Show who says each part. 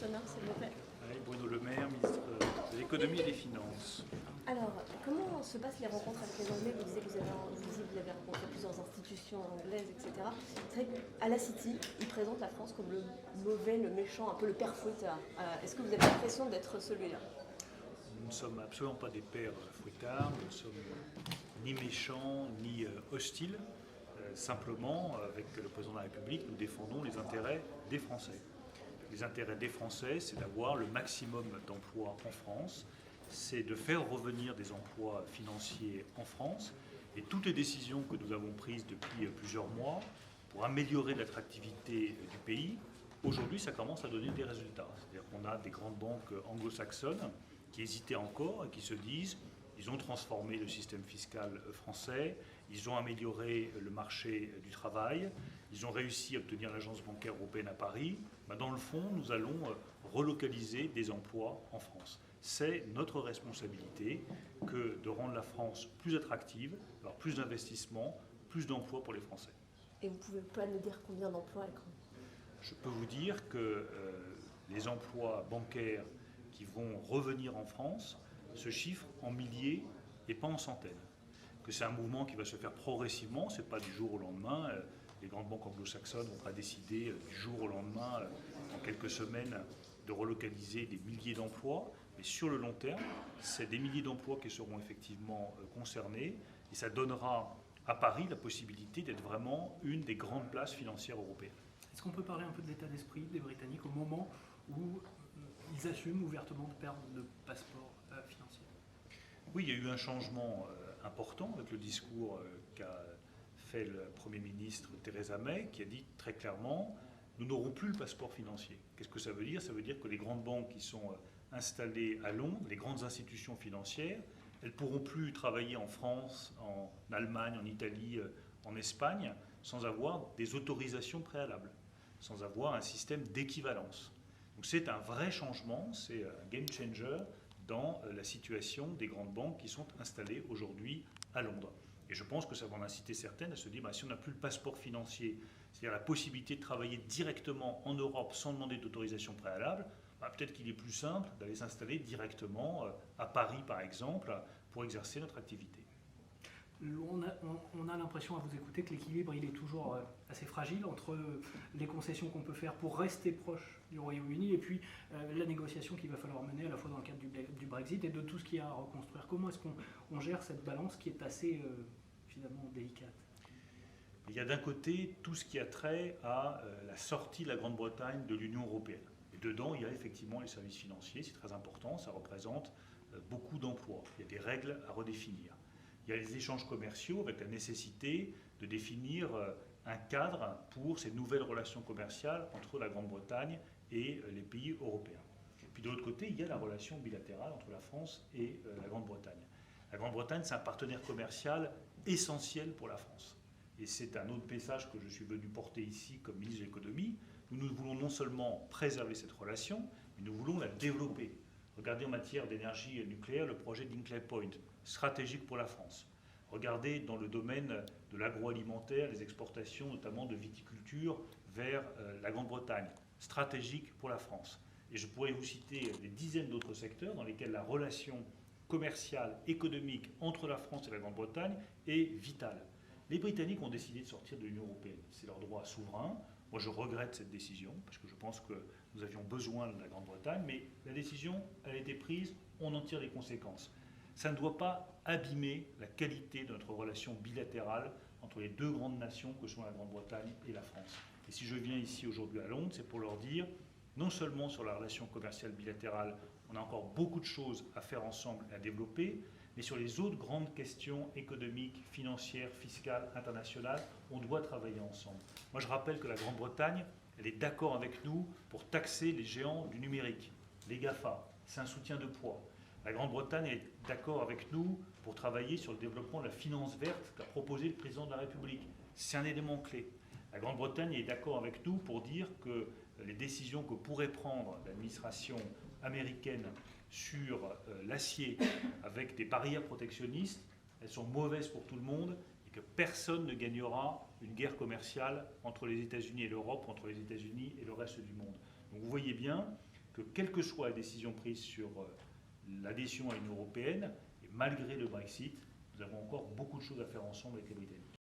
Speaker 1: sonore, s'il vous plaît.
Speaker 2: Oui, Bruno Le Maire, ministre de l'économie et des finances.
Speaker 1: Alors, comment se passent les rencontres avec les Anglais? Vous disiez que vous avez rencontré plusieurs institutions anglaises, etc. C'est vrai qu'à la City, ils présentent la France comme le mauvais, le méchant, un peu le père fouettard. Est-ce que vous avez l'impression d'être celui-là?
Speaker 2: Nous ne sommes absolument pas des pères fouettards, nous ne sommes ni méchants, ni hostiles. Simplement, avec le président de la République, nous défendons les intérêts des Français. Les intérêts des Français, c'est d'avoir le maximum d'emplois en France, c'est de faire revenir des emplois financiers en France. Et toutes les décisions que nous avons prises depuis plusieurs mois pour améliorer l'attractivité du pays, aujourd'hui, ça commence à donner des résultats. C'est-à-dire qu'on a des grandes banques anglo-saxonnes qui hésitaient encore et qui se disent ils ont transformé le système fiscal français, ils ont amélioré le marché du travail, ils ont réussi à obtenir l'agence bancaire européenne à Paris. Dans le fond, nous allons relocaliser des emplois en France. C'est notre responsabilité que de rendre la France plus attractive, avoir plus d'investissements, plus d'emplois pour les Français.
Speaker 1: Et vous ne pouvez pas nous dire combien d'emplois?
Speaker 2: Je peux vous dire que les emplois bancaires qui vont revenir en France se chiffrent en milliers et pas en centaines. Que c'est un mouvement qui va se faire progressivement, ce n'est pas du jour au lendemain. Les grandes banques anglo-saxonnes vont pas décider du jour au lendemain, en quelques semaines, de relocaliser des milliers d'emplois. Mais sur le long terme, c'est des milliers d'emplois qui seront effectivement concernés. Et ça donnera à Paris la possibilité d'être vraiment une des grandes places financières européennes.
Speaker 3: Est-ce qu'on peut parler un peu de l'état d'esprit des Britanniques au moment où ils assument ouvertement de perdre le passeport financier?
Speaker 2: Oui, il y a eu un changement important avec le discours qu'a fait le Premier ministre Theresa May, qui a dit très clairement « nous n'aurons plus le passeport financier ». Qu'est-ce que ça veut dire? Ça veut dire que les grandes banques qui sont installées à Londres, les grandes institutions financières, elles ne pourront plus travailler en France, en Allemagne, en Italie, en Espagne, sans avoir des autorisations préalables, sans avoir un système d'équivalence. Donc c'est un vrai changement, c'est un game changer dans la situation des grandes banques qui sont installées aujourd'hui à Londres. Et je pense que ça va en inciter certaines à se dire, si on n'a plus le passeport financier, c'est-à-dire la possibilité de travailler directement en Europe sans demander d'autorisation préalable, peut-être qu'il est plus simple d'aller s'installer directement à Paris, par exemple, pour exercer notre activité.
Speaker 3: On a l'impression à vous écouter que l'équilibre il est toujours assez fragile entre les concessions qu'on peut faire pour rester proche du Royaume-Uni et puis la négociation qu'il va falloir mener à la fois dans le cadre du Brexit et de tout ce qu'il y a à reconstruire. Comment est-ce qu'on gère cette balance qui est assez finalement délicate?
Speaker 2: Il y a d'un côté tout ce qui a trait à la sortie de la Grande-Bretagne de l'Union européenne. Et dedans, il y a effectivement les services financiers, c'est très important, ça représente beaucoup d'emplois. Il y a des règles à redéfinir. Il y a les échanges commerciaux avec la nécessité de définir un cadre pour ces nouvelles relations commerciales entre la Grande-Bretagne et les pays européens. Puis de l'autre côté, il y a la relation bilatérale entre la France et la Grande-Bretagne. La Grande-Bretagne, c'est un partenaire commercial essentiel pour la France. Et c'est un autre message que je suis venu porter ici comme ministre de l'économie. Nous voulons non seulement préserver cette relation, mais nous voulons la développer. Regardez en matière d'énergie nucléaire le projet d'Hinkley Point, stratégique pour la France. Regardez dans le domaine de l'agroalimentaire, les exportations notamment de viticulture vers la Grande-Bretagne, stratégique pour la France. Et je pourrais vous citer des dizaines d'autres secteurs dans lesquels la relation commerciale, économique entre la France et la Grande-Bretagne est vitale. Les Britanniques ont décidé de sortir de l'Union européenne. C'est leur droit souverain. Moi, je regrette cette décision, parce que je pense que nous avions besoin de la Grande-Bretagne, mais la décision, elle a été prise, on en tire les conséquences. Ça ne doit pas abîmer la qualité de notre relation bilatérale entre les deux grandes nations que sont la Grande-Bretagne et la France. Et si je viens ici aujourd'hui à Londres, c'est pour leur dire, non seulement sur la relation commerciale bilatérale, on a encore beaucoup de choses à faire ensemble et à développer, mais sur les autres grandes questions économiques, financières, fiscales, internationales, on doit travailler ensemble. Moi, je rappelle que la Grande-Bretagne, elle est d'accord avec nous pour taxer les géants du numérique, les GAFA. C'est un soutien de poids. La Grande-Bretagne est d'accord avec nous pour travailler sur le développement de la finance verte qu'a proposé le président de la République. C'est un élément clé. La Grande-Bretagne est d'accord avec nous pour dire que les décisions que pourrait prendre l'administration américaine sur l'acier avec des barrières protectionnistes, elles sont mauvaises pour tout le monde et que personne ne gagnera une guerre commerciale entre les États-Unis et l'Europe, entre les États-Unis et le reste du monde. Donc vous voyez bien que quelle que soit la décision prise sur l'adhésion à l'Union européenne, et malgré le Brexit, nous avons encore beaucoup de choses à faire ensemble avec les Britanniques.